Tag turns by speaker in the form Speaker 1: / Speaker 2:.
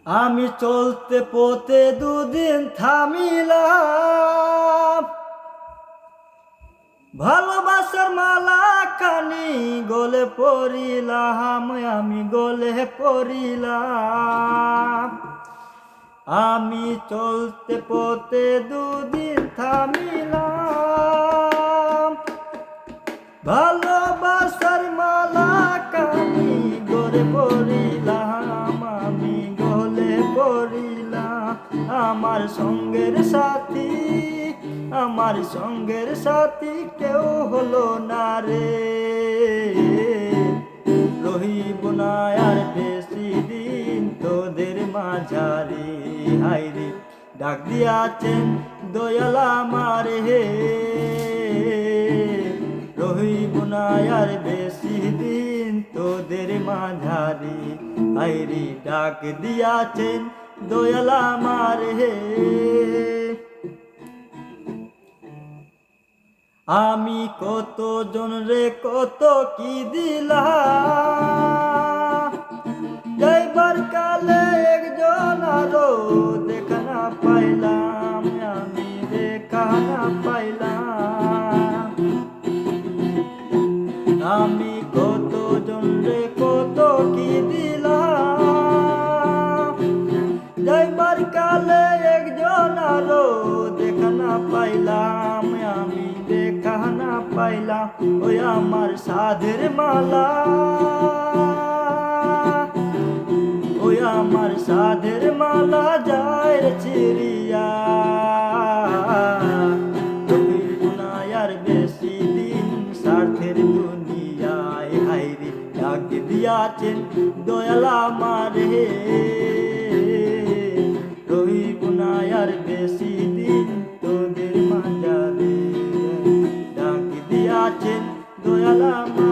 Speaker 1: আমি চলতে পথে দুদিন থামিলাম, ভালোবাসার মালা খানি গলে পড়িলাম, আমি গলে পড়িলাম। আমি চলতে পথে দুদিন থামিলাম, ভালোবাসার মালা খানি গলে পড়িলাম, আমি গলে পড়িলাম। আমার সঙ্গের সাথী, আমার সঙ্গের সাথী কেউ হলো না রে, রহিব না আর বেশি দিন তোদের মাঝারে। হায়রে ডাক দিয়াছেন দয়াল আমার হে, রহিব না আর বেশি দিন তোদের মাঝারে। হায়রে ডাক দিয়াছেন দয়াল আমার হে। আমি কত জন রে কত কি দিলাম, যাইবার কালে একজন আরো দেখা না পাইলাম, আমি দেখা না পাইলাম। আমি কত জন রে কত কি দিলাম, যাইবার কালে একজন আরো দেখা না পাইলাম, আমি দেখা না পাইলাম। ওই আমার সাধের মালা, ওই আমার সাধের মালা যায় রে চিরিয়া, রহিব না আর বেশি দিন স্বার্থের দুনিয়ায়। হায়রে ডাক দিয়াছেন দয়াল আমার হে, রহিব না আর বেশি দিন তোদের মাঝারে। ডাক দিয়াছেন দয়াল আমার।